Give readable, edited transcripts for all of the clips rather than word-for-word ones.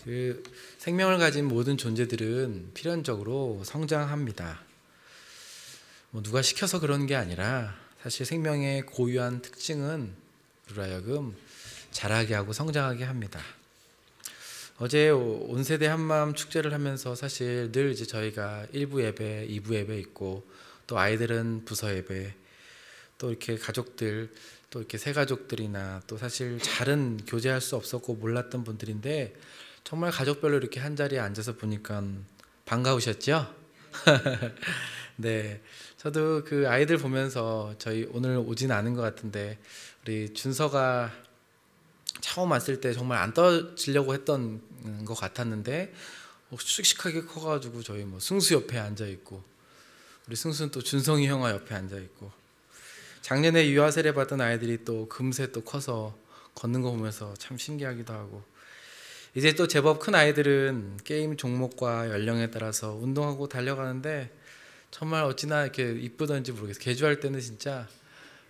그 생명을 가진 모든 존재들은 필연적으로 성장합니다. 뭐 누가 시켜서 그런 게 아니라 사실 생명의 고유한 특징은 우리로 하여금 자라게 하고 성장하게 합니다. 어제 온 세대 한마음 축제를 하면서 사실 늘 이제 저희가 1부 예배, 2부 예배 있고 또 아이들은 부서 예배, 또 이렇게 가족들, 또 이렇게 새 가족들이나 또 사실 잘은 교제할 수 없었고 몰랐던 분들인데 정말 가족별로 이렇게 한 자리에 앉아서 보니까 반가우셨죠? 네, 저도 그 아이들 보면서 저희 오늘 오진 않은 것 같은데 우리 준서가 처음 왔을 때 정말 안 떠지려고 했던 것 같았는데 씩씩하게 커가지고 저희 뭐 승수 옆에 앉아 있고 우리 승수는 또 준성이 형아 옆에 앉아 있고 작년에 유아 세례 받은 아이들이 또 금세 또 커서 걷는 거 보면서 참 신기하기도 하고 이제 또 제법 큰 아이들은 게임 종목과 연령에 따라서 운동하고 달려가는데 정말 어찌나 이렇게 이쁘던지 모르겠어요. 개주할 때는 진짜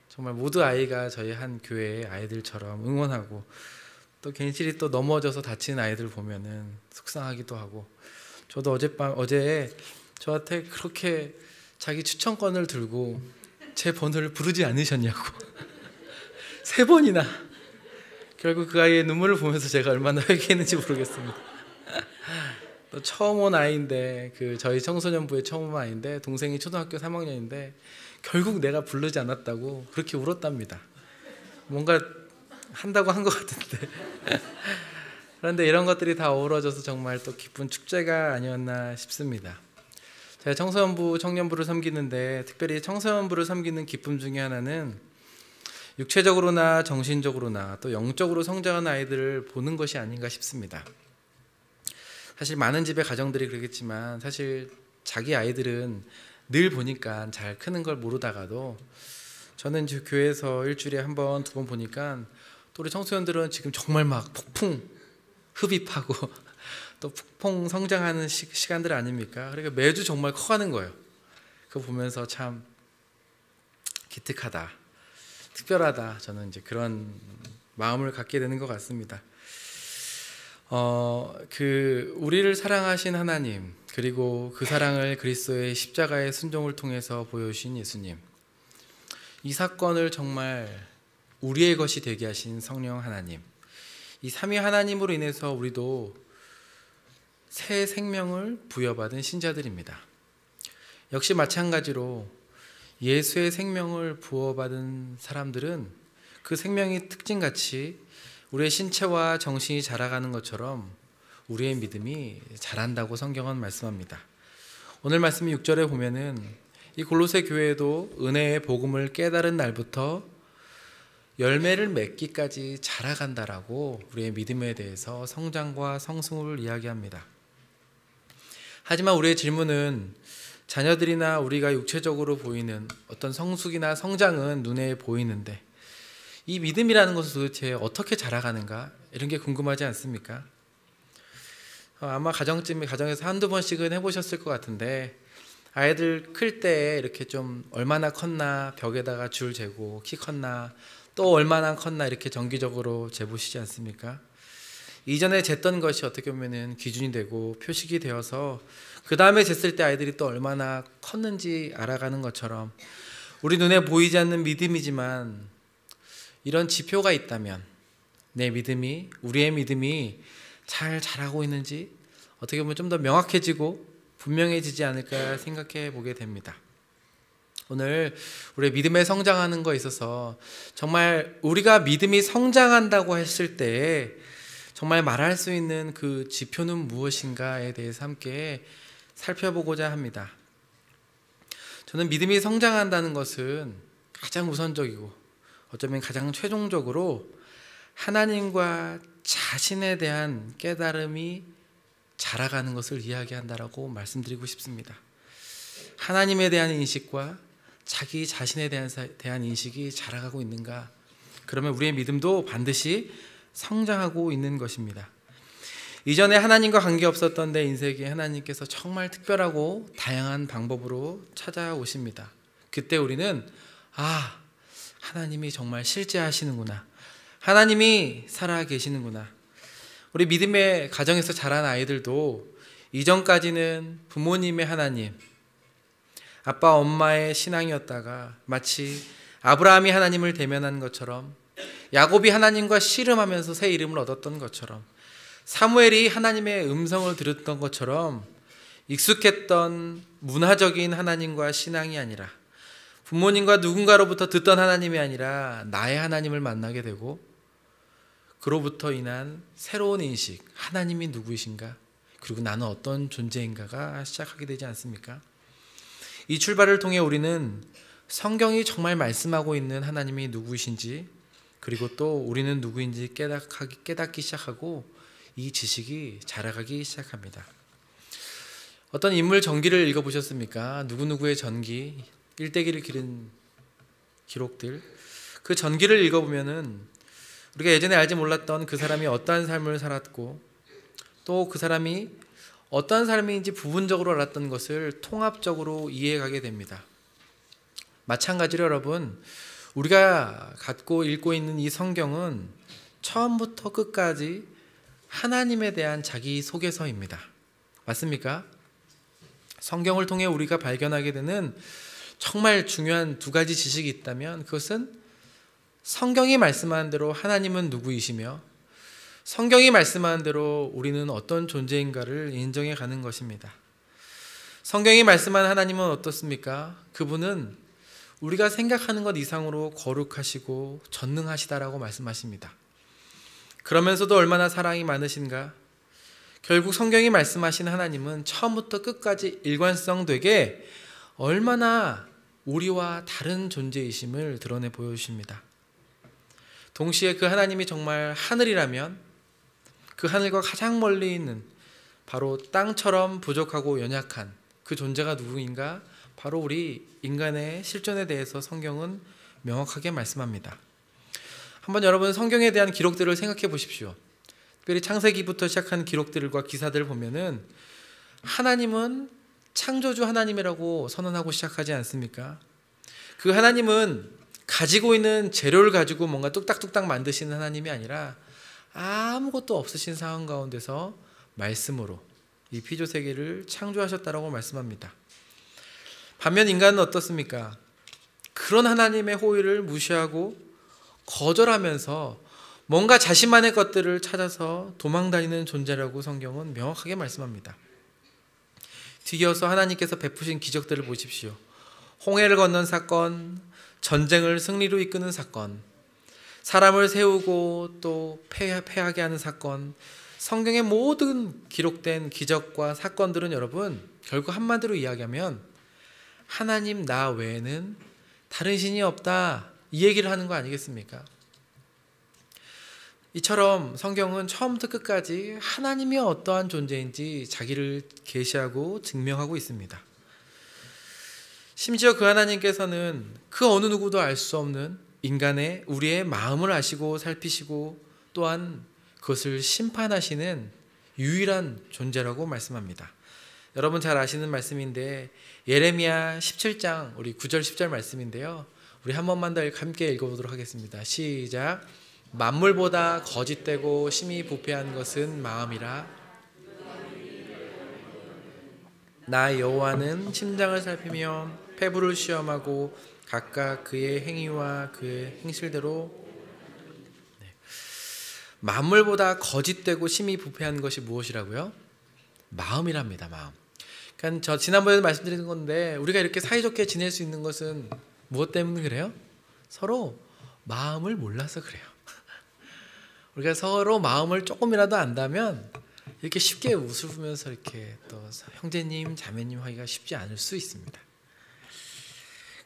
정말 모두 아이가 저희 한 교회의 아이들처럼 응원하고 또 괜시리 또 넘어져서 다치는 아이들 보면은 속상하기도 하고 저도 어제 저한테 그렇게 자기 추천권을 들고 제 번호를 부르지 않으셨냐고 3번이나 결국 그 아이의 눈물을 보면서 제가 얼마나 회개했는지 모르겠습니다. 또 처음 온 아이인데 그 저희 청소년부에 처음 온 아이인데 동생이 초등학교 3학년인데 결국 내가 부르지 않았다고 그렇게 울었답니다. 뭔가 한다고 한 것 같은데 그런데 이런 것들이 다 어우러져서 정말 또 기쁜 축제가 아니었나 싶습니다. 제가 청소년부, 청년부를 섬기는데 특별히 청소년부를 섬기는 기쁨 중에 하나는 육체적으로나 정신적으로나 또 영적으로 성장하는 아이들을 보는 것이 아닌가 싶습니다. 사실 많은 집의 가정들이 그러겠지만 사실 자기 아이들은 늘 보니까 잘 크는 걸 모르다가도 저는 이제 교회에서 일주일에 한 번, 2번 보니까 또 우리 청소년들은 지금 정말 막 폭풍 흡입하고 또 폭풍 성장하는 시간들 아닙니까? 그러니까 매주 정말 커가는 거예요. 그거 보면서 참 기특하다, 특별하다. 저는 이제 그런 마음을 갖게 되는 것 같습니다. 우리를 사랑하신 하나님, 그리고 그 사랑을 그리스도의 십자가의 순종을 통해서 보여주신 예수님, 이 사건을 정말 우리의 것이 되게 하신 성령 하나님, 이 삼위 하나님으로 인해서 우리도 새 생명을 부여받은 신자들입니다. 역시 마찬가지로 예수의 생명을 부어받은 사람들은 그 생명의 특징같이 우리의 신체와 정신이 자라가는 것처럼 우리의 믿음이 자란다고 성경은 말씀합니다. 오늘 말씀 6절에 보면은 이 골로새 교회도 은혜의 복음을 깨달은 날부터 열매를 맺기까지 자라간다라고 우리의 믿음에 대해서 성장과 성숙을 이야기합니다. 하지만 우리의 질문은 자녀들이나 우리가 육체적으로 보이는 어떤 성숙이나 성장은 눈에 보이는데 이 믿음이라는 것은 도대체 어떻게 자라가는가? 이런 게 궁금하지 않습니까? 아마 가정에서 한두 번씩은 해보셨을 것 같은데 아이들 클 때 이렇게 좀 얼마나 컸나 벽에다가 줄 재고 키 컸나 또 얼마나 컸나 이렇게 정기적으로 재보시지 않습니까? 이전에 쟀던 것이 어떻게 보면은 기준이 되고 표식이 되어서 그 다음에 쟀을 때 아이들이 또 얼마나 컸는지 알아가는 것처럼 우리 눈에 보이지 않는 믿음이지만 이런 지표가 있다면 우리의 믿음이 잘 자라고 있는지 어떻게 보면 좀 더 명확해지고 분명해지지 않을까 생각해 보게 됩니다. 오늘 우리의 믿음에 성장하는 거에 있어서 정말 우리가 믿음이 성장한다고 했을 때 정말 말할 수 있는 그 지표는 무엇인가에 대해서 함께 살펴보고자 합니다. 저는 믿음이 성장한다는 것은 가장 우선적이고 어쩌면 가장 최종적으로 하나님과 자신에 대한 깨달음이 자라가는 것을 이야기한다라고 말씀드리고 싶습니다. 하나님에 대한 인식과 자기 자신에 대한 인식이 자라가고 있는가? 그러면 우리의 믿음도 반드시 성장하고 있는 것입니다. 이전에 하나님과 관계없었던 내 인생에 하나님께서 정말 특별하고 다양한 방법으로 찾아오십니다. 그때 우리는 하나님이 정말 실제하시는구나. 하나님이 살아 계시는구나. 우리 믿음의 가정에서 자란 아이들도 이전까지는 부모님의 하나님, 아빠 엄마의 신앙이었다가 마치 아브라함이 하나님을 대면한 것처럼, 야곱이 하나님과 씨름하면서 새 이름을 얻었던 것처럼, 사무엘이 하나님의 음성을 들었던 것처럼 익숙했던 문화적인 하나님과 신앙이 아니라, 부모님과 누군가로부터 듣던 하나님이 아니라 나의 하나님을 만나게 되고, 그로부터 인한 새로운 인식, 하나님이 누구이신가, 그리고 나는 어떤 존재인가가 시작하게 되지 않습니까? 이 출발을 통해 우리는 성경이 정말 말씀하고 있는 하나님이 누구이신지, 그리고 또 우리는 누구인지 깨닫기 시작하고 이 지식이 자라가기 시작합니다. 어떤 인물 전기를 읽어보셨습니까? 누구누구의 전기, 일대기를 기른 기록들, 그 전기를 읽어보면은 우리가 예전에 알지 몰랐던 그 사람이 어떠한 삶을 살았고, 또 그 사람이 어떠한 삶인지 부분적으로 알았던 것을 통합적으로 이해가게 됩니다. 마찬가지로 여러분, 우리가 갖고 읽고 있는 이 성경은 처음부터 끝까지 하나님에 대한 자기소개서입니다. 맞습니까? 성경을 통해 우리가 발견하게 되는 정말 중요한 두 가지 지식이 있다면, 그것은 성경이 말씀하는 대로 하나님은 누구이시며, 성경이 말씀하는 대로 우리는 어떤 존재인가를 인정해 가는 것입니다. 성경이 말씀하는 하나님은 어떻습니까? 그분은 우리가 생각하는 것 이상으로 거룩하시고 전능하시다라고 말씀하십니다. 그러면서도 얼마나 사랑이 많으신가? 결국 성경이 말씀하신 하나님은 처음부터 끝까지 일관성 되게 얼마나 우리와 다른 존재이심을 드러내 보여주십니다. 동시에 그 하나님이 정말 하늘이라면 그 하늘과 가장 멀리 있는 바로 땅처럼 부족하고 연약한 그 존재가 누구인가? 바로 우리 인간의 실존에 대해서 성경은 명확하게 말씀합니다. 한번 여러분 성경에 대한 기록들을 생각해 보십시오. 특별히 창세기부터 시작한 기록들과 기사들을 보면은 하나님은 창조주 하나님이라고 선언하고 시작하지 않습니까? 그 하나님은 가지고 있는 재료를 가지고 뭔가 뚝딱뚝딱 만드시는 하나님이 아니라 아무것도 없으신 상황 가운데서 말씀으로 이 피조세계를 창조하셨다라고 말씀합니다. 반면 인간은 어떻습니까? 그런 하나님의 호의를 무시하고 거절하면서 뭔가 자신만의 것들을 찾아서 도망다니는 존재라고 성경은 명확하게 말씀합니다. 뒤이어서 하나님께서 베푸신 기적들을 보십시오. 홍해를 건넌 사건, 전쟁을 승리로 이끄는 사건, 사람을 세우고 또 패하게 하는 사건, 성경의 모든 기록된 기적과 사건들은 여러분 결국 한마디로 이야기하면 하나님 나 외에는 다른 신이 없다, 이 얘기를 하는 거 아니겠습니까? 이처럼 성경은 처음부터 끝까지 하나님이 어떠한 존재인지 자기를 계시하고 증명하고 있습니다. 심지어 그 하나님께서는 그 어느 누구도 알 수 없는 인간의 우리의 마음을 아시고 살피시고 또한 그것을 심판하시는 유일한 존재라고 말씀합니다. 여러분 잘 아시는 말씀인데 예레미야 17장 우리 9절 10절 말씀인데요. 우리 한 번만 더 함께 읽어보도록 하겠습니다. 시작. 만물보다 거짓되고 심히 부패한 것은 마음이라. 나 여호와는 심장을 살피며 폐부를 시험하고 각각 그의 행위와 그의 행실대로. 만물보다 거짓되고 심히 부패한 것이 무엇이라고요? 마음이랍니다. 마음. 그러니까 저 지난번에도 말씀드린 건데 우리가 이렇게 사이좋게 지낼 수 있는 것은 무엇 때문에 그래요? 서로 마음을 몰라서 그래요. 우리가 서로 마음을 조금이라도 안다면 이렇게 쉽게 웃으면서 이렇게 또 형제님, 자매님 하기가 쉽지 않을 수 있습니다.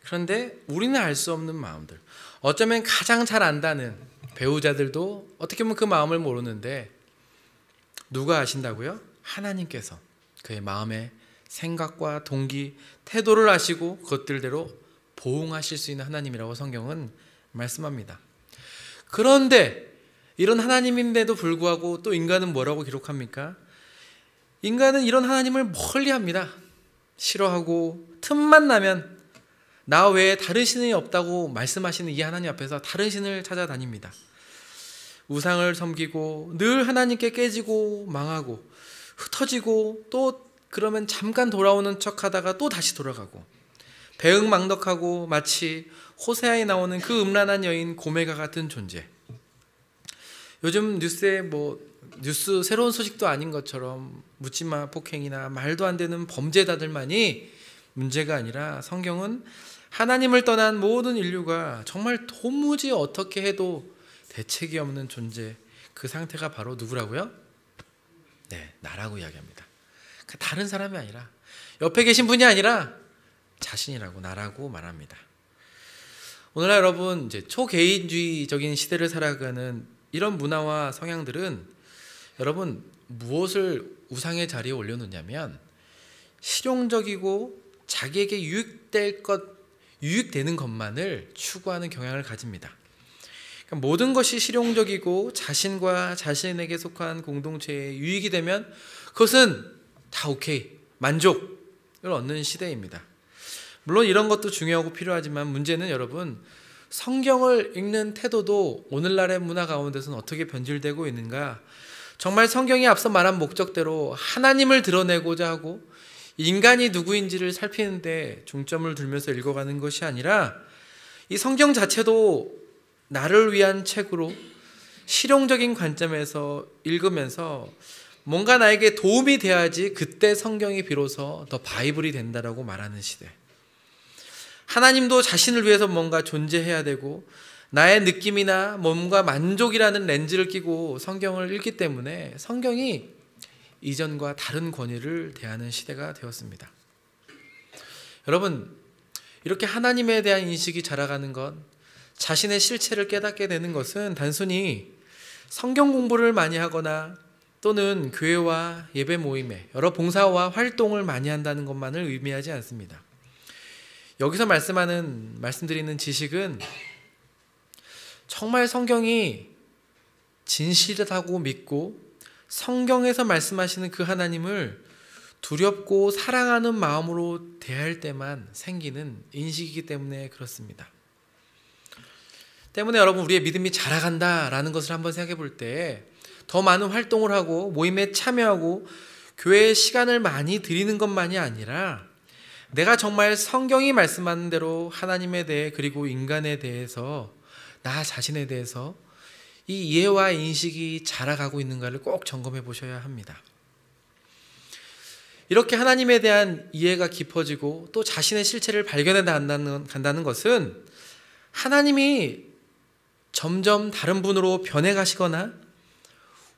그런데 우리는 알 수 없는 마음들, 어쩌면 가장 잘 안다는 배우자들도 어떻게 보면 그 마음을 모르는데 누가 아신다고요? 하나님께서 그의 마음의 생각과 동기, 태도를 아시고 그것들대로 보응하실 수 있는 하나님이라고 성경은 말씀합니다. 그런데 이런 하나님인데도 불구하고 또 인간은 뭐라고 기록합니까? 인간은 이런 하나님을 멀리합니다. 싫어하고 틈만 나면 나 외에 다른 신이 없다고 말씀하시는 이 하나님 앞에서 다른 신을 찾아다닙니다. 우상을 섬기고 늘 하나님께 깨지고 망하고 흩어지고 또 그러면 잠깐 돌아오는 척하다가 또 다시 돌아가고 배응망덕하고 마치 호세아에 나오는 그 음란한 여인 고메가 같은 존재. 요즘 뉴스에 뉴스 새로운 소식도 아닌 것처럼 묻지마 폭행이나 말도 안 되는 범죄자들만이 문제가 아니라 성경은 하나님을 떠난 모든 인류가 정말 도무지 어떻게 해도 대책이 없는 존재, 그 상태가 바로 누구라고요? 네, 나라고 이야기합니다. 다른 사람이 아니라 옆에 계신 분이 아니라 자신이라고, 나라고 말합니다. 오늘날 여러분, 이제 초개인주의적인 시대를 살아가는 이런 문화와 성향들은 여러분 무엇을 우상의 자리에 올려놓냐면 실용적이고 자기에게 유익되는 것만을 추구하는 경향을 가집니다. 그러니까 모든 것이 실용적이고 자신과 자신에게 속한 공동체에 유익이 되면 그것은 다 오케이, 만족을 얻는 시대입니다. 물론 이런 것도 중요하고 필요하지만 문제는 여러분, 성경을 읽는 태도도 오늘날의 문화 가운데서는 어떻게 변질되고 있는가? 정말 성경이 앞서 말한 목적대로 하나님을 드러내고자 하고 인간이 누구인지를 살피는데 중점을 두면서 읽어가는 것이 아니라 이 성경 자체도 나를 위한 책으로 실용적인 관점에서 읽으면서 뭔가 나에게 도움이 돼야지 그때 성경이 비로소 더 바이블이 된다라고 말하는 시대. 하나님도 자신을 위해서 뭔가 존재해야 되고 나의 느낌이나 뭔가 만족이라는 렌즈를 끼고 성경을 읽기 때문에 성경이 이전과 다른 권위를 대하는 시대가 되었습니다. 여러분, 이렇게 하나님에 대한 인식이 자라가는 것, 자신의 실체를 깨닫게 되는 것은 단순히 성경 공부를 많이 하거나 또는 교회와 예배 모임에 여러 봉사와 활동을 많이 한다는 것만을 의미하지 않습니다. 여기서 말씀드리는 지식은 정말 성경이 진실하다고 믿고 성경에서 말씀하시는 그 하나님을 두렵고 사랑하는 마음으로 대할 때만 생기는 인식이기 때문에 그렇습니다. 때문에 여러분, 우리의 믿음이 자라간다라는 것을 한번 생각해 볼 때 더 많은 활동을 하고 모임에 참여하고 교회에 시간을 많이 드리는 것만이 아니라 내가 정말 성경이 말씀하는 대로 하나님에 대해 그리고 인간에 대해서 나 자신에 대해서 이 이해와 인식이 자라가고 있는가를 꼭 점검해 보셔야 합니다. 이렇게 하나님에 대한 이해가 깊어지고 또 자신의 실체를 발견해 간다는 것은 하나님이 점점 다른 분으로 변해 가시거나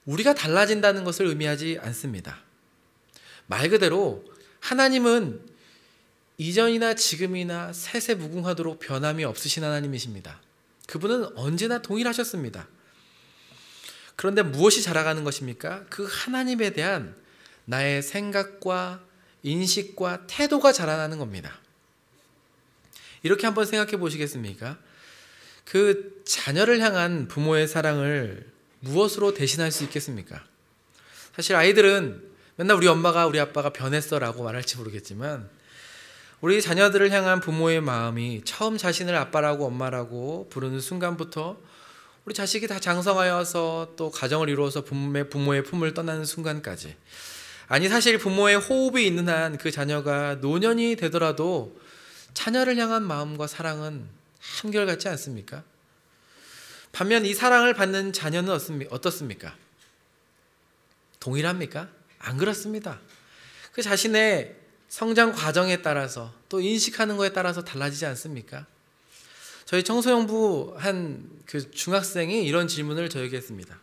우리가 달라진다는 것을 의미하지 않습니다. 말 그대로 하나님은 이전이나 지금이나 세세무궁하도록 변함이 없으신 하나님이십니다. 그분은 언제나 동일하셨습니다. 그런데 무엇이 자라가는 것입니까? 그 하나님에 대한 나의 생각과 인식과 태도가 자라나는 겁니다. 이렇게 한번 생각해 보시겠습니까? 그 자녀를 향한 부모의 사랑을 무엇으로 대신할 수 있겠습니까? 사실 아이들은 맨날 우리 엄마가 우리 아빠가 변했어 라고 말할지 모르겠지만 우리 자녀들을 향한 부모의 마음이 처음 자신을 아빠라고 엄마라고 부르는 순간부터 우리 자식이 다 장성하여서 또 가정을 이루어서 부모의 품을 떠나는 순간까지, 아니 사실 부모의 호흡이 있는 한 그 자녀가 노년이 되더라도 자녀를 향한 마음과 사랑은 한결같지 않습니까? 반면 이 사랑을 받는 자녀는 어떻습니까? 동일합니까? 안 그렇습니다. 그 자신의 성장 과정에 따라서 또 인식하는 것에 따라서 달라지지 않습니까? 저희 청소년부 한 그 중학생이 이런 질문을 저에게 했습니다.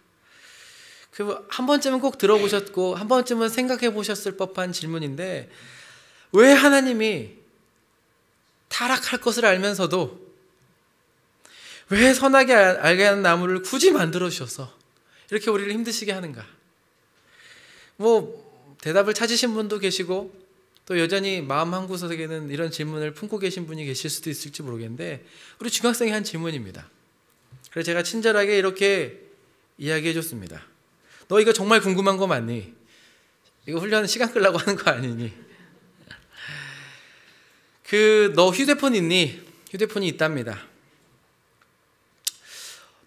한 번쯤은 꼭 들어보셨고 한 번쯤은 생각해 보셨을 법한 질문인데, 왜 하나님이 타락할 것을 알면서도 왜 선하게 알게 하는 나무를 굳이 만들어 주셔서 이렇게 우리를 힘드시게 하는가? 대답을 찾으신 분도 계시고 또 여전히 마음 한구석에는 이런 질문을 품고 계신 분이 계실 수도 있을지 모르겠는데, 우리 중학생이 한 질문입니다. 그래서 제가 친절하게 이렇게 이야기해 줬습니다. 너 이거 정말 궁금한 거 맞니? 이거 훈련 시간 끌라고 하는 거 아니니? 너 휴대폰 있니? 휴대폰이 있답니다.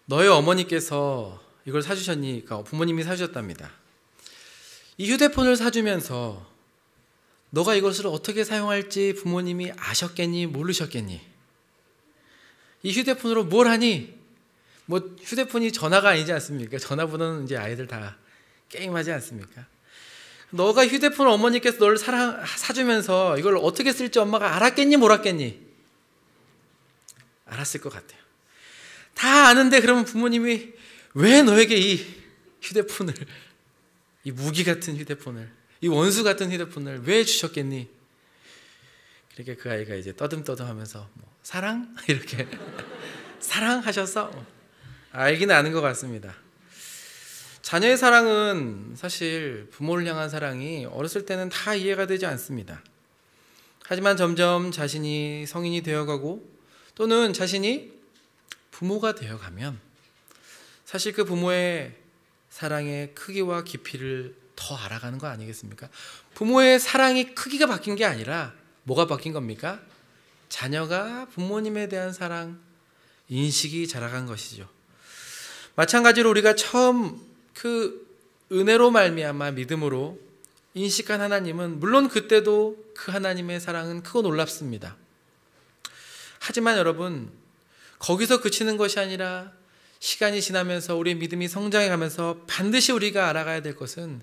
너의 어머니께서 이걸 사주셨니까 부모님이 사주셨답니다. 이 휴대폰을 사주면서 너가 이것을 어떻게 사용할지 부모님이 아셨겠니 모르셨겠니? 이 휴대폰으로 뭘 하니? 뭐 휴대폰이 전화가 아니지 않습니까? 전화번호는 이제 아이들 다 게임하지 않습니까? 너가 휴대폰을 어머니께서 너를 사주면서 이걸 어떻게 쓸지 엄마가 알았겠니 몰랐겠니? 알았을 것 같아요. 다 아는데 그러면 부모님이 왜 너에게 이 휴대폰을, 이 무기 같은 휴대폰을, 이 원수 같은 휴대폰을 왜 주셨겠니? 그렇게 그 아이가 이제 떠듬떠듬하면서 사랑? 이렇게 사랑하셨어? 알기는 아는 것 같습니다. 자녀의 사랑은 사실 부모를 향한 사랑이 어렸을 때는 다 이해가 되지 않습니다. 하지만 점점 자신이 성인이 되어가고 또는 자신이 부모가 되어가면 사실 그 부모의 사랑의 크기와 깊이를 더 알아가는 거 아니겠습니까? 부모의 사랑의 크기가 바뀐 게 아니라 뭐가 바뀐 겁니까? 자녀가 부모님에 대한 사랑, 인식이 자라간 것이죠. 마찬가지로 우리가 처음 그 은혜로 말미암아 믿음으로 인식한 하나님은 물론 그때도 그 하나님의 사랑은 크고 놀랍습니다. 하지만 여러분, 거기서 그치는 것이 아니라 시간이 지나면서 우리의 믿음이 성장해가면서 반드시 우리가 알아가야 될 것은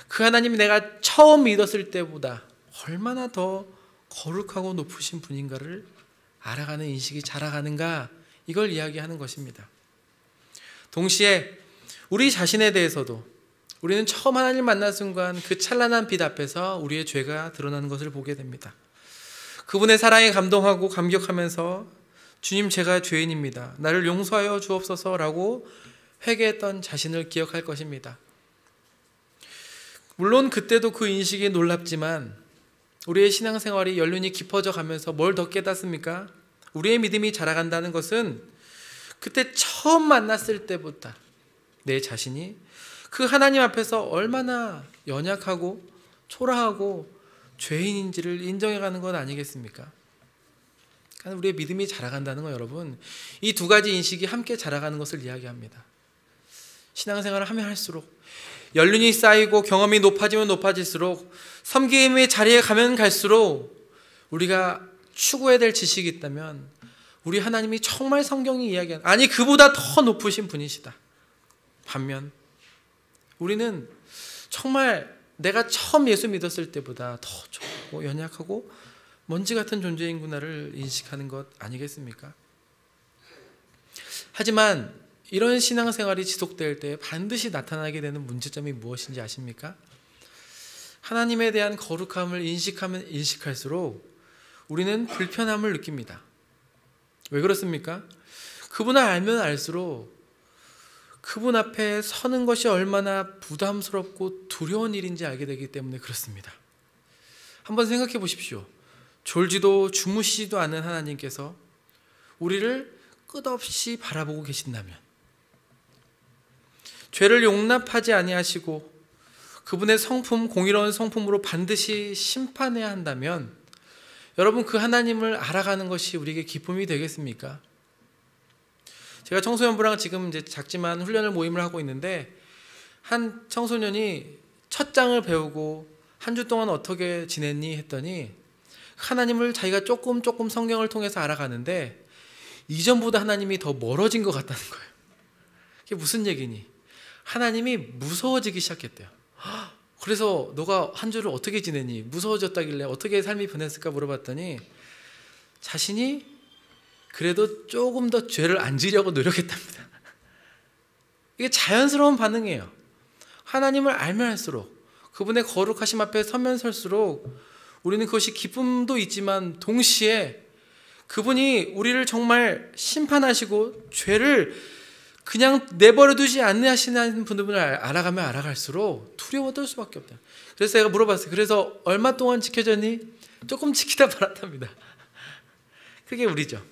그 하나님이 내가 처음 믿었을 때보다 얼마나 더 거룩하고 높으신 분인가를 알아가는 인식이 자라가는가, 이걸 이야기하는 것입니다. 동시에 우리 자신에 대해서도 우리는 처음 하나님 만난 순간 그 찬란한 빛 앞에서 우리의 죄가 드러나는 것을 보게 됩니다. 그분의 사랑에 감동하고 감격하면서 주님, 제가 죄인입니다, 나를 용서하여 주옵소서라고 회개했던 자신을 기억할 것입니다. 물론 그때도 그 인식이 놀랍지만 우리의 신앙생활이 연륜이 깊어져 가면서 뭘 더 깨닫습니까? 우리의 믿음이 자라간다는 것은 그때 처음 만났을 때보다 내 자신이 그 하나님 앞에서 얼마나 연약하고 초라하고 죄인인지를 인정해가는 것 아니겠습니까? 그러니까 우리의 믿음이 자라간다는 건 여러분, 이 두 가지 인식이 함께 자라가는 것을 이야기합니다. 신앙생활을 하면 할수록, 연륜이 쌓이고 경험이 높아지면 높아질수록, 섬김의 자리에 가면 갈수록 우리가 추구해야 될 지식이 있다면 우리 하나님이 정말 성경이 이야기하는, 아니 그보다 더 높으신 분이시다. 반면 우리는 정말 내가 처음 예수 믿었을 때보다 더 좁고 연약하고 먼지 같은 존재인구나를 인식하는 것 아니겠습니까? 하지만 이런 신앙생활이 지속될 때 반드시 나타나게 되는 문제점이 무엇인지 아십니까? 하나님에 대한 거룩함을 인식하면 인식할수록 우리는 불편함을 느낍니다. 왜 그렇습니까? 그분을 알면 알수록 그분 앞에 서는 것이 얼마나 부담스럽고 두려운 일인지 알게 되기 때문에 그렇습니다. 한번 생각해 보십시오. 졸지도 주무시지도 않는 하나님께서 우리를 끝없이 바라보고 계신다면, 죄를 용납하지 아니하시고 그분의 성품, 공의로운 성품으로 반드시 심판해야 한다면 여러분, 그 하나님을 알아가는 것이 우리에게 기쁨이 되겠습니까? 제가 청소년부랑 지금 이제 작지만 훈련을 모임을 하고 있는데, 한 청소년이 첫 장을 배우고 한 주 동안 어떻게 지냈니 했더니 하나님을 자기가 조금 성경을 통해서 알아가는데 이전보다 하나님이 더 멀어진 것 같다는 거예요. 이게 무슨 얘기니? 하나님이 무서워지기 시작했대요. 그래서 너가 한 주를 어떻게 지냈니? 무서워졌다길래 어떻게 삶이 변했을까 물어봤더니 자신이 그래도 조금 더 죄를 안 지려고 노력했답니다. 이게 자연스러운 반응이에요. 하나님을 알면 할수록, 그분의 거룩하심 앞에 서면 설수록 우리는 그것이 기쁨도 있지만 동시에 그분이 우리를 정말 심판하시고 죄를 그냥 내버려 두지 않으시는 분들을 알아가면 알아갈수록 두려워 떨 수밖에 없다. 그래서 제가 물어봤어요. 그래서 얼마 동안 지켜졌니? 조금 지키다 말았답니다. 그게 우리죠.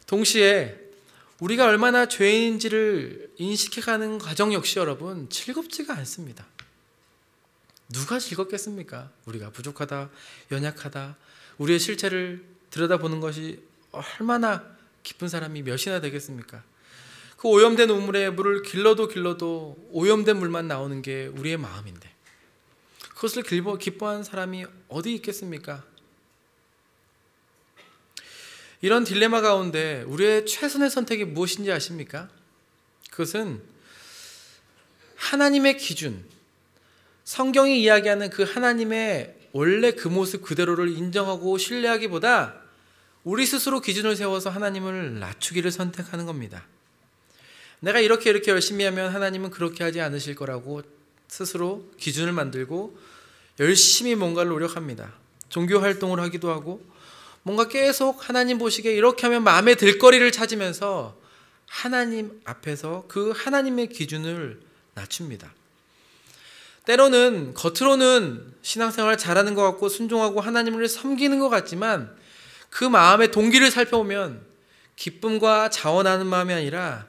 동시에 우리가 얼마나 죄인인지를 인식해가는 과정 역시 여러분 즐겁지가 않습니다. 누가 즐겁겠습니까? 우리가 부족하다, 연약하다, 우리의 실체를 들여다보는 것이 얼마나 기쁜 사람이 몇이나 되겠습니까? 그 오염된 우물에 물을 길러도 오염된 물만 나오는 게 우리의 마음인데 그것을 기뻐하는 사람이 어디 있겠습니까? 이런 딜레마 가운데 우리의 최선의 선택이 무엇인지 아십니까? 그것은 하나님의 기준, 성경이 이야기하는 그 하나님의 원래 그 모습 그대로를 인정하고 신뢰하기보다 우리 스스로 기준을 세워서 하나님을 낮추기를 선택하는 겁니다. 내가 이렇게 열심히 하면 하나님은 그렇게 하지 않으실 거라고 스스로 기준을 만들고 열심히 뭔가를 노력합니다. 종교 활동을 하기도 하고 뭔가 계속 하나님 보시기에 이렇게 하면 마음에 들 거리를 찾으면서 하나님 앞에서 그 하나님의 기준을 낮춥니다. 때로는 겉으로는 신앙생활을 잘하는 것 같고 순종하고 하나님을 섬기는 것 같지만 그 마음의 동기를 살펴보면 기쁨과 자원하는 마음이 아니라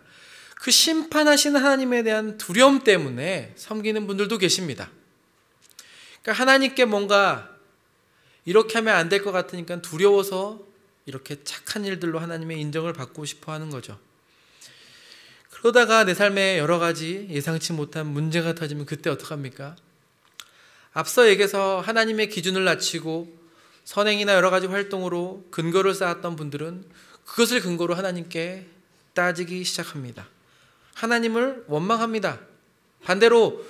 그 심판하시는 하나님에 대한 두려움 때문에 섬기는 분들도 계십니다. 그러니까 하나님께 뭔가 이렇게 하면 안 될 것 같으니까 두려워서 이렇게 착한 일들로 하나님의 인정을 받고 싶어 하는 거죠. 그러다가 내 삶에 여러 가지 예상치 못한 문제가 터지면 그때 어떡합니까? 앞서 얘기해서 하나님의 기준을 낮추고 선행이나 여러 가지 활동으로 근거를 쌓았던 분들은 그것을 근거로 하나님께 따지기 시작합니다. 하나님을 원망합니다. 반대로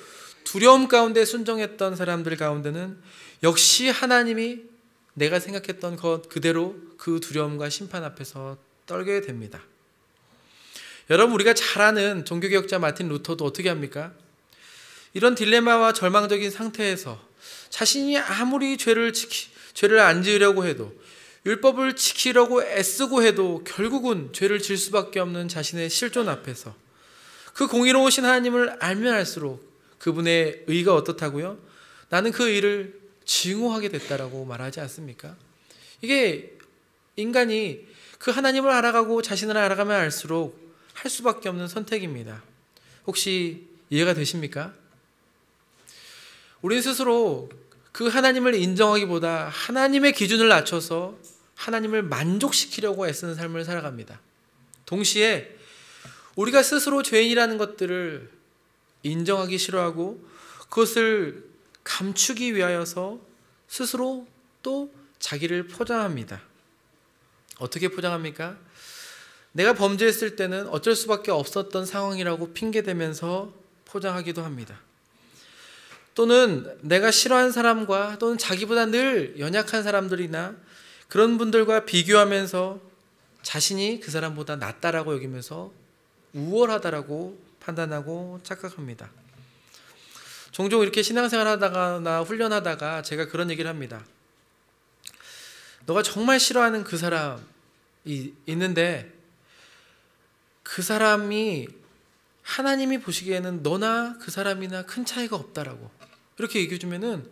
두려움 가운데 순종했던 사람들 가운데는 역시 하나님이 내가 생각했던 것 그대로 그 두려움과 심판 앞에서 떨게 됩니다. 여러분, 우리가 잘 아는 종교개혁자 마틴 루터도 어떻게 합니까? 이런 딜레마와 절망적인 상태에서 자신이 아무리 죄를 안 지으려고 해도 율법을 지키려고 애쓰고 해도 결국은 죄를 질 수밖에 없는 자신의 실존 앞에서 그 공의로우신 하나님을 알면 알수록 그분의 의가 어떻다고요? 나는 그 의를 증오하게 됐다라고 말하지 않습니까? 이게 인간이 그 하나님을 알아가고 자신을 알아가면 알수록 할 수밖에 없는 선택입니다. 혹시 이해가 되십니까? 우린 스스로 그 하나님을 인정하기보다 하나님의 기준을 낮춰서 하나님을 만족시키려고 애쓰는 삶을 살아갑니다. 동시에 우리가 스스로 죄인이라는 것들을 인정하기 싫어하고 그것을 감추기 위하여서 스스로 또 자기를 포장합니다. 어떻게 포장합니까? 내가 범죄했을 때는 어쩔 수밖에 없었던 상황이라고 핑계대면서 포장하기도 합니다. 또는 내가 싫어하는 사람과 또는 자기보다 늘 연약한 사람들이나 그런 분들과 비교하면서 자신이 그 사람보다 낫다라고 여기면서 우월하다라고 판단하고 착각합니다. 종종 이렇게 신앙생활 하다가 훈련하다가 제가 그런 얘기를 합니다. 너가 정말 싫어하는 그 사람이 있는데 그 사람이 하나님이 보시기에는 너나 그 사람이나 큰 차이가 없다라고 이렇게 얘기해 주면은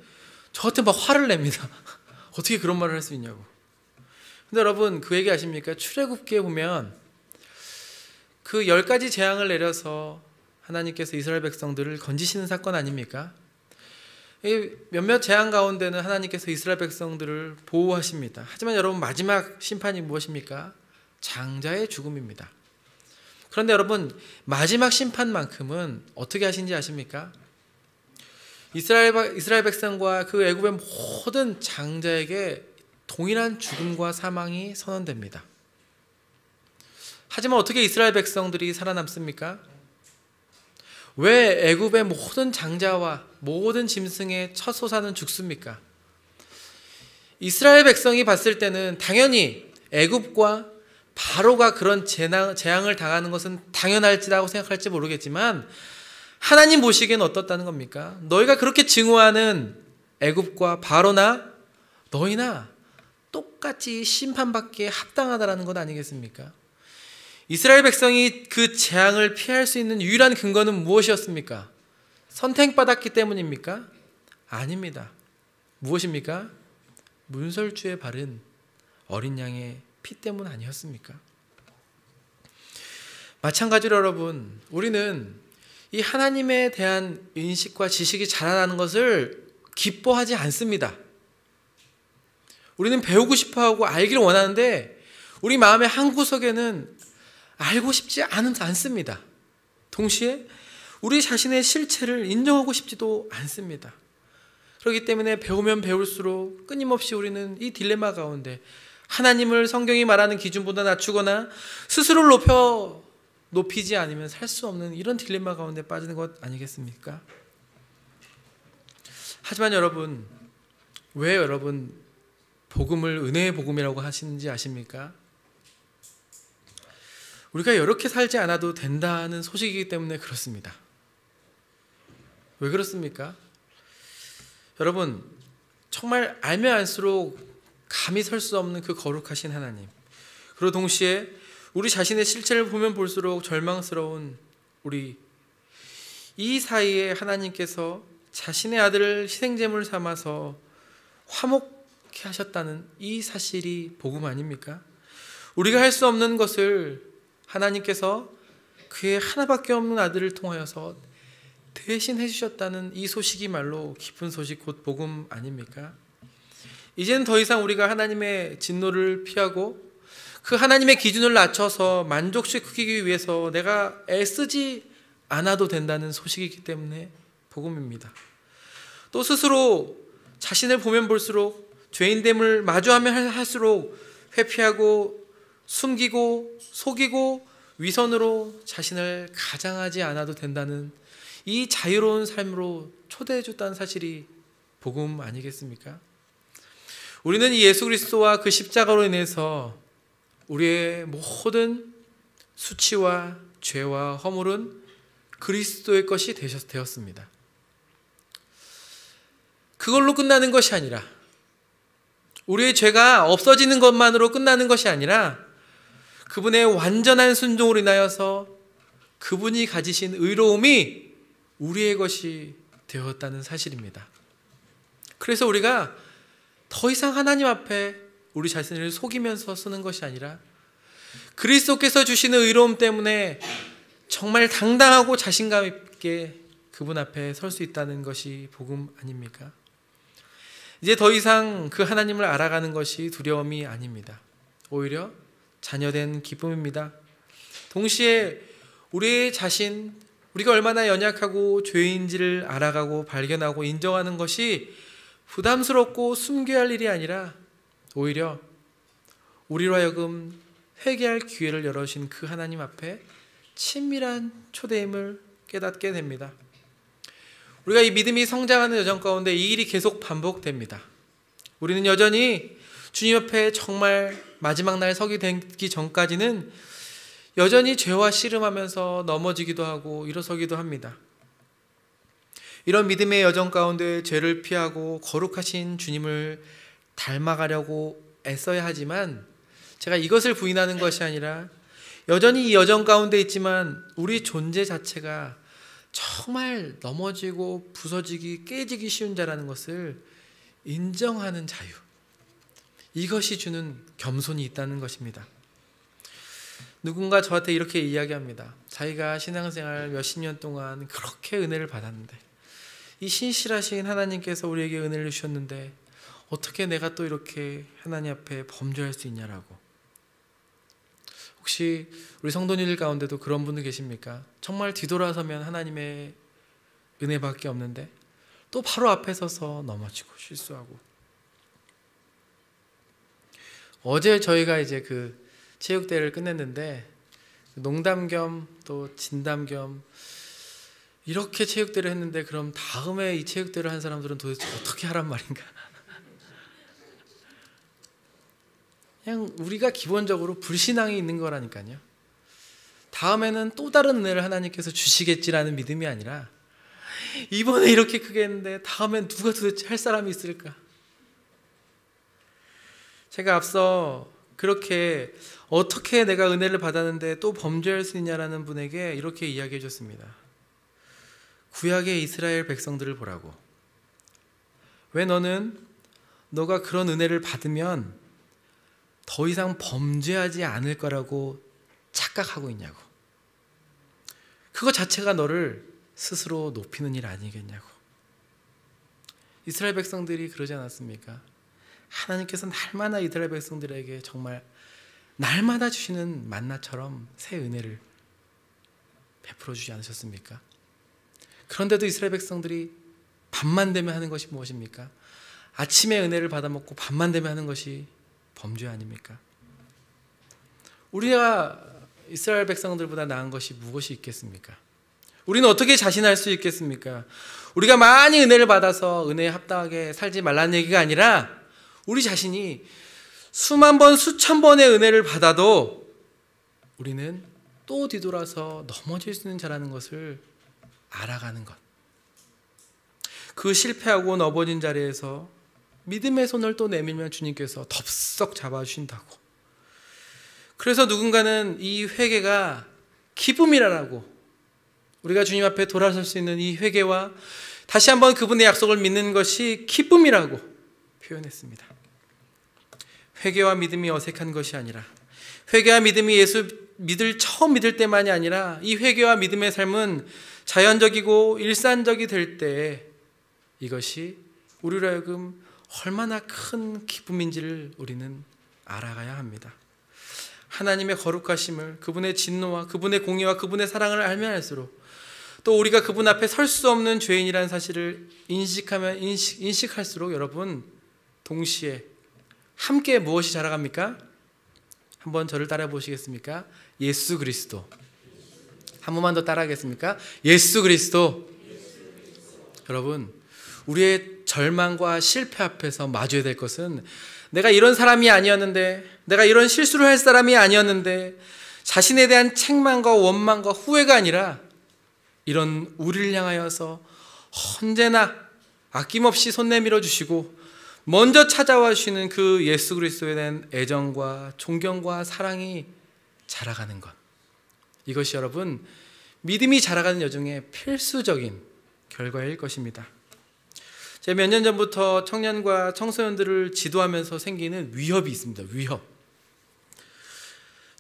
저한테 막 화를 냅니다. 어떻게 그런 말을 할 수 있냐고. 근데 여러분, 그 얘기 아십니까? 출애굽기에 보면 그 10가지 재앙을 내려서 하나님께서 이스라엘 백성들을 건지시는 사건 아닙니까? 몇몇 재앙 가운데는 하나님께서 이스라엘 백성들을 보호하십니다. 하지만 여러분, 마지막 심판이 무엇입니까? 장자의 죽음입니다. 그런데 여러분, 마지막 심판만큼은 어떻게 하신지 아십니까? 이스라엘 백성과 그 애굽의 모든 장자에게 동일한 죽음과 사망이 선언됩니다. 하지만 어떻게 이스라엘 백성들이 살아남습니까? 왜 애굽의 모든 장자와 모든 짐승의 첫 소사는 죽습니까? 이스라엘 백성이 봤을 때는 당연히 애굽과 바로가 그런 재앙을 당하는 것은 당연할지라고 생각할지 모르겠지만 하나님 보시기엔 어떻다는 겁니까? 너희가 그렇게 증오하는 애굽과 바로나 너희나 똑같이 심판받기에 합당하다라는 것 아니겠습니까? 이스라엘 백성이 그 재앙을 피할 수 있는 유일한 근거는 무엇이었습니까? 선택받았기 때문입니까? 아닙니다. 무엇입니까? 문설주에 바른 어린 양의 피 때문 아니었습니까? 마찬가지로 여러분, 우리는 이 하나님에 대한 인식과 지식이 자라나는 것을 기뻐하지 않습니다. 우리는 배우고 싶어하고 알기를 원하는데 우리 마음의 한구석에는 알고 싶지 않습니다. 동시에 우리 자신의 실체를 인정하고 싶지도 않습니다. 그렇기 때문에 배우면 배울수록 끊임없이 우리는 이 딜레마 가운데 하나님을 성경이 말하는 기준보다 낮추거나 스스로를 높이지 않으면 살 수 없는 이런 딜레마 가운데 빠지는 것 아니겠습니까? 하지만 여러분, 왜 여러분 복음을 은혜의 복음이라고 하시는지 아십니까? 우리가 이렇게 살지 않아도 된다는 소식이기 때문에 그렇습니다. 왜 그렇습니까? 여러분, 정말 알면 알수록 감히 설 수 없는 그 거룩하신 하나님, 그리고 동시에 우리 자신의 실체를 보면 볼수록 절망스러운 우리, 이 사이에 하나님께서 자신의 아들을 희생제물 삼아서 화목케 하셨다는 이 사실이 복음 아닙니까? 우리가 할 수 없는 것을 하나님께서 그의 하나밖에 없는 아들을 통하여서 대신 해주셨다는 이 소식이 말로 기쁜 소식, 곧 복음 아닙니까? 이제는 더 이상 우리가 하나님의 진노를 피하고 그 하나님의 기준을 낮춰서 만족시키기 위해서 내가 애쓰지 않아도 된다는 소식이기 때문에 복음입니다. 또 스스로 자신을 보면 볼수록 죄인됨을 마주하면 할수록 회피하고 숨기고 속이고 위선으로 자신을 가장하지 않아도 된다는 이 자유로운 삶으로 초대해 줬다는 사실이 복음 아니겠습니까? 우리는 이 예수 그리스도와 그 십자가로 인해서 우리의 모든 수치와 죄와 허물은 그리스도의 것이 되었습니다. 그걸로 끝나는 것이 아니라, 우리의 죄가 없어지는 것만으로 끝나는 것이 아니라 그분의 완전한 순종으로 인하여서 그분이 가지신 의로움이 우리의 것이 되었다는 사실입니다. 그래서 우리가 더 이상 하나님 앞에 우리 자신을 속이면서 쓰는 것이 아니라 그리스도께서 주시는 의로움 때문에 정말 당당하고 자신감 있게 그분 앞에 설 수 있다는 것이 복음 아닙니까? 이제 더 이상 그 하나님을 알아가는 것이 두려움이 아닙니다. 오히려 자녀된 기쁨입니다. 동시에 우리의 자신, 우리가 얼마나 연약하고 죄인지를 알아가고 발견하고 인정하는 것이 부담스럽고 숨겨야 할 일이 아니라 오히려 우리로 하여금 회개할 기회를 열어주신 그 하나님 앞에 친밀한 초대임을 깨닫게 됩니다. 우리가 이 믿음이 성장하는 여정 가운데 이 일이 계속 반복됩니다. 우리는 여전히 주님 앞에 정말 마지막 날 서게 되기 전까지는 여전히 죄와 씨름하면서 넘어지기도 하고 일어서기도 합니다. 이런 믿음의 여정 가운데 죄를 피하고 거룩하신 주님을 닮아가려고 애써야 하지만, 제가 이것을 부인하는 것이 아니라 여전히 이 여정 가운데 있지만 우리 존재 자체가 정말 넘어지고 부서지기 깨지기 쉬운 자라는 것을 인정하는 자유, 이것이 주는 겸손이 있다는 것입니다. 누군가 저한테 이렇게 이야기합니다. 자기가 신앙생활 몇십 년 동안 그렇게 은혜를 받았는데, 이 신실하신 하나님께서 우리에게 은혜를 주셨는데 어떻게 내가 또 이렇게 하나님 앞에 범죄할 수 있냐라고. 혹시 우리 성도님들 가운데도 그런 분들 계십니까? 정말 뒤돌아서면 하나님의 은혜밖에 없는데 또 바로 앞에 서서 넘어지고 실수하고. 어제 저희가 이제 그 체육대회를 끝냈는데 농담 겸 또 진담 겸 이렇게 체육대회를 했는데, 그럼 다음에 이 체육대회를 한 사람들은 도대체 어떻게 하란 말인가? 그냥 우리가 기본적으로 불신앙이 있는 거라니까요. 다음에는 또 다른 은혜를 하나님께서 주시겠지라는 믿음이 아니라, 이번에 이렇게 크게 했는데 다음엔 누가 도대체 할 사람이 있을까? 제가 앞서 그렇게 어떻게 내가 은혜를 받았는데 또 범죄할 수 있냐라는 분에게 이렇게 이야기해 줬습니다. 구약의 이스라엘 백성들을 보라고. 왜 너가 그런 은혜를 받으면 더 이상 범죄하지 않을 거라고 착각하고 있냐고. 그거 자체가 너를 스스로 높이는 일 아니겠냐고. 이스라엘 백성들이 그러지 않았습니까? 하나님께서 날마다 이스라엘 백성들에게 정말 날마다 주시는 만나처럼 새 은혜를 베풀어 주지 않으셨습니까? 그런데도 이스라엘 백성들이 밤만 되면 하는 것이 무엇입니까? 아침에 은혜를 받아먹고 밤만 되면 하는 것이 범죄 아닙니까? 우리가 이스라엘 백성들보다 나은 것이 무엇이 있겠습니까? 우리는 어떻게 자신할 수 있겠습니까? 우리가 많이 은혜를 받아서 은혜에 합당하게 살지 말라는 얘기가 아니라 우리 자신이 수만 번, 수천 번의 은혜를 받아도 우리는 또 뒤돌아서 넘어질 수 있는 자라는 것을 알아가는 것. 그 실패하고 넘어진 자리에서 믿음의 손을 또 내밀면 주님께서 덥석 잡아주신다고. 그래서 누군가는 이 회개가 기쁨이라고, 우리가 주님 앞에 돌아설 수 있는 이 회개와 다시 한번 그분의 약속을 믿는 것이 기쁨이라고 표현했습니다. 회개와 믿음이 어색한 것이 아니라, 회개와 믿음이 예수 처음 믿을 때만이 아니라 이 회개와 믿음의 삶은 자연적이고 일상적이 될 때 이것이 우리로 하여금 얼마나 큰 기쁨인지를 우리는 알아가야 합니다. 하나님의 거룩하심을, 그분의 진노와 그분의 공의와 그분의 사랑을 알면 알수록 또 우리가 그분 앞에 설 수 없는 죄인이라는 사실을 인식할수록 여러분 동시에 함께 무엇이 자라갑니까? 한번 저를 따라 보시겠습니까? 예수 그리스도. 한 번만 더 따라하겠습니까? 예수 그리스도. 여러분, 우리의 절망과 실패 앞에서 마주해야 될 것은 내가 이런 사람이 아니었는데, 내가 이런 실수를 할 사람이 아니었는데, 자신에 대한 책망과 원망과 후회가 아니라 이런 우리를 향하여서 언제나 아낌없이 손 내밀어 주시고 먼저 찾아와 주시는 그 예수 그리스도에 대한 애정과 존경과 사랑이 자라가는 것. 이것이 여러분 믿음이 자라가는 여정의 필수적인 결과일 것입니다. 제가 몇 년 전부터 청년과 청소년들을 지도하면서 생기는 위협이 있습니다. 위협.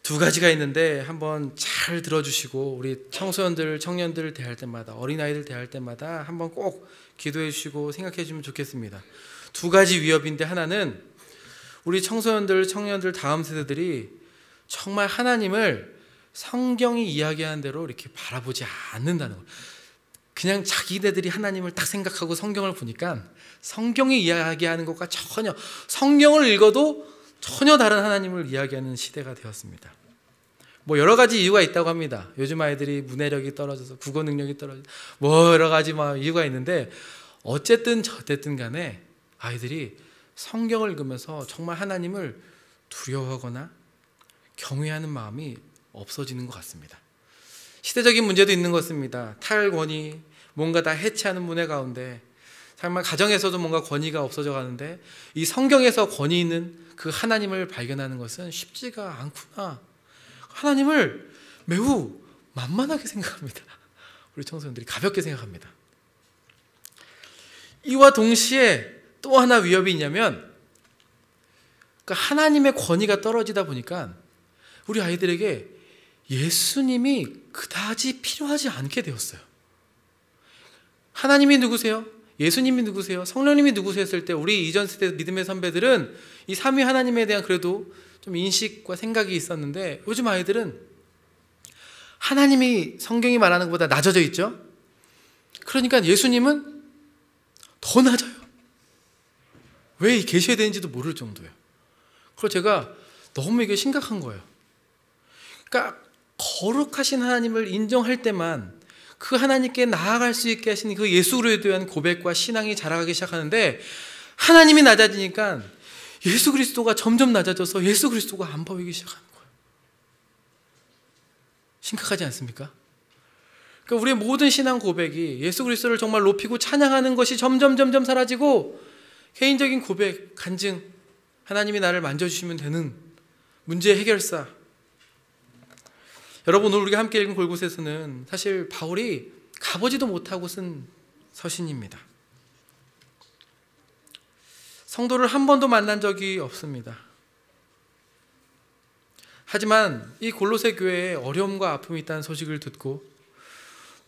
두 가지가 있는데 한번 잘 들어주시고 우리 청소년들, 청년들을 대할 때마다, 어린아이들 대할 때마다 한번 꼭 기도해 주시고 생각해 주시면 좋겠습니다. 두 가지 위협인데, 하나는 우리 청소년들, 청년들 다음 세대들이 정말 하나님을 성경이 이야기하는 대로 이렇게 바라보지 않는다는 것. 그냥 자기네들이 하나님을 딱 생각하고 성경을 보니까 성경이 이야기하는 것과 전혀, 성경을 읽어도 전혀 다른 하나님을 이야기하는 시대가 되었습니다. 뭐 여러 가지 이유가 있다고 합니다. 요즘 아이들이 문해력이 떨어져서, 국어 능력이 떨어져서 뭐 여러 가지 이유가 있는데, 어쨌든 저쨌든 간에 아이들이 성경을 읽으면서 정말 하나님을 두려워하거나 경외하는 마음이 없어지는 것 같습니다. 시대적인 문제도 있는 것 같습니다. 탈권위, 뭔가 다 해체하는 문화 가운데 정말 가정에서도 뭔가 권위가 없어져 가는데, 이 성경에서 권위 있는 그 하나님을 발견하는 것은 쉽지가 않구나. 하나님을 매우 만만하게 생각합니다. 우리 청소년들이 가볍게 생각합니다. 이와 동시에 또 하나 위협이 있냐면, 그러니까 하나님의 권위가 떨어지다 보니까 우리 아이들에게 예수님이 그다지 필요하지 않게 되었어요. 하나님이 누구세요? 예수님이 누구세요? 성령님이 누구세요? 했을 때 우리 이전 세대 믿음의 선배들은 이 삼위 하나님에 대한 그래도 좀 인식과 생각이 있었는데, 요즘 아이들은 하나님이 성경이 말하는 것보다 낮아져 있죠. 그러니까 예수님은 더 낮아요. 왜 계셔야 되는지도 모를 정도예요. 그래서 제가 너무 이게 심각한 거예요. 그러니까 거룩하신 하나님을 인정할 때만 그 하나님께 나아갈 수 있게 하신 그 예수 그리스도에 대한 고백과 신앙이 자라가기 시작하는데, 하나님이 낮아지니까 예수 그리스도가 점점 낮아져서 예수 그리스도가 안 보이기 시작하는 거예요. 심각하지 않습니까? 그러니까 우리의 모든 신앙 고백이 예수 그리스도를 정말 높이고 찬양하는 것이 점점 사라지고, 개인적인 고백, 간증, 하나님이 나를 만져주시면 되는 문제 해결사. 여러분, 오늘 우리가 함께 읽은 골고새서는 사실 바울이 가보지도 못하고 쓴 서신입니다. 성도를 한 번도 만난 적이 없습니다. 하지만 이 골로새 교회에 어려움과 아픔이 있다는 소식을 듣고,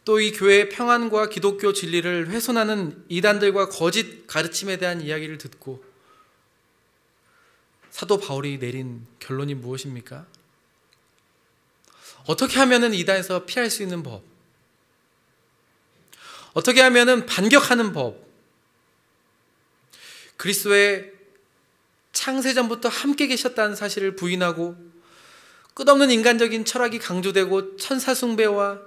또 이 교회의 평안과 기독교 진리를 훼손하는 이단들과 거짓 가르침에 대한 이야기를 듣고, 사도 바울이 내린 결론이 무엇입니까? 어떻게 하면은 이단에서 피할 수 있는 법, 어떻게 하면은 반격하는 법, 그리스도의 창세전부터 함께 계셨다는 사실을 부인하고 끝없는 인간적인 철학이 강조되고 천사숭배와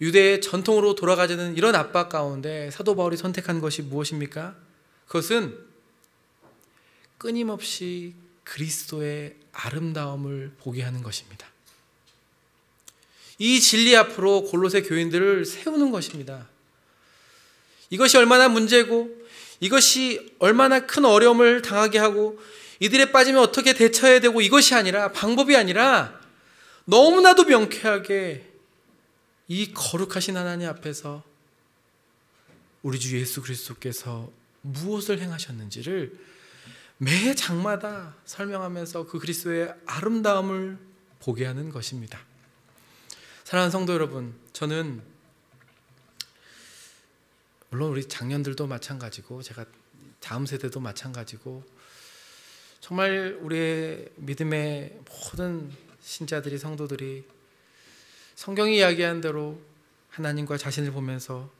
유대의 전통으로 돌아가자는 이런 압박 가운데 사도 바울이 선택한 것이 무엇입니까? 그것은 끊임없이 그리스도의 아름다움을 보게 하는 것입니다. 이 진리 앞으로 골로새 교인들을 세우는 것입니다. 이것이 얼마나 문제고 이것이 얼마나 큰 어려움을 당하게 하고 이들에 빠지면 어떻게 대처해야 되고 이것이 아니라, 방법이 아니라 너무나도 명쾌하게 이 거룩하신 하나님 앞에서 우리 주 예수 그리스도께서 무엇을 행하셨는지를 매 장마다 설명하면서 그 그리스도의 아름다움을 보게 하는 것입니다. 사랑하는 성도 여러분, 저는 물론 우리 장년들도 마찬가지고 제가 다음 세대도 마찬가지고 정말 우리의 믿음의 모든 신자들이, 성도들이 성경이 이야기한 대로 하나님과 자신을 보면서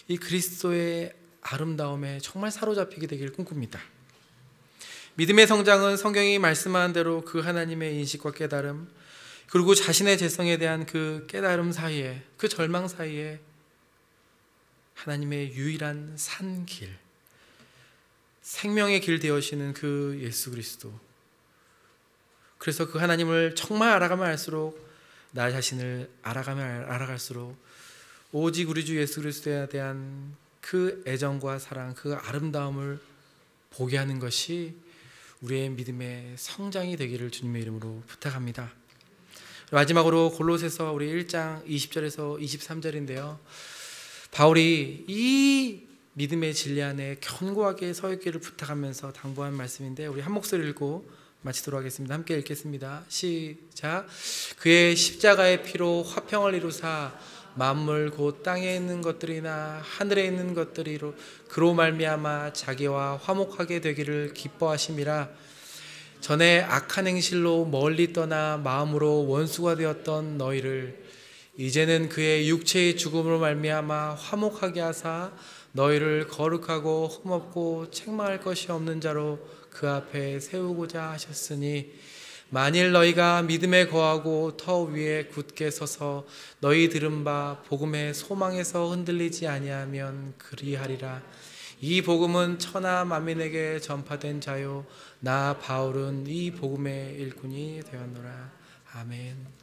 이 그리스도의 아름다움에 정말 사로잡히게 되기를 꿈꿉니다. 믿음의 성장은 성경이 말씀하는 대로 그 하나님의 인식과 깨달음, 그리고 자신의 죄성에 대한 그 깨달음 사이에, 그 절망 사이에 하나님의 유일한 산길, 생명의 길 되어시는 그 예수 그리스도, 그래서 그 하나님을 정말 알아가면 알수록, 나 자신을 알아가면 알아갈수록 오직 우리 주 예수 그리스도에 대한 그 애정과 사랑, 그 아름다움을 보게 하는 것이 우리의 믿음의 성장이 되기를 주님의 이름으로 부탁합니다. 마지막으로 골로새서 우리 1장 20절에서 23절인데요. 바울이 이 믿음의 진리 안에 견고하게 서 있기를 부탁하면서 당부한 말씀인데, 우리 한 목소리 읽고 마치도록 하겠습니다. 함께 읽겠습니다. 시작. 그의 십자가의 피로 화평을 이루사 만물 곧 땅에 있는 것들이나 하늘에 있는 것들이로 그로 말미암아 자기와 화목하게 되기를 기뻐하심이라. 전에 악한 행실로 멀리 떠나 마음으로 원수가 되었던 너희를 이제는 그의 육체의 죽음으로 말미암아 화목하게 하사 너희를 거룩하고 흠없고 책망할 것이 없는 자로 그 앞에 세우고자 하셨으니, 만일 너희가 믿음에 거하고 터 위에 굳게 서서 너희 들은 바 복음의 소망에서 흔들리지 아니하면 그리하리라. 이 복음은 천하 만민에게 전파된 자요 나 바울은 이 복음의 일꾼이 되었노라. 아멘.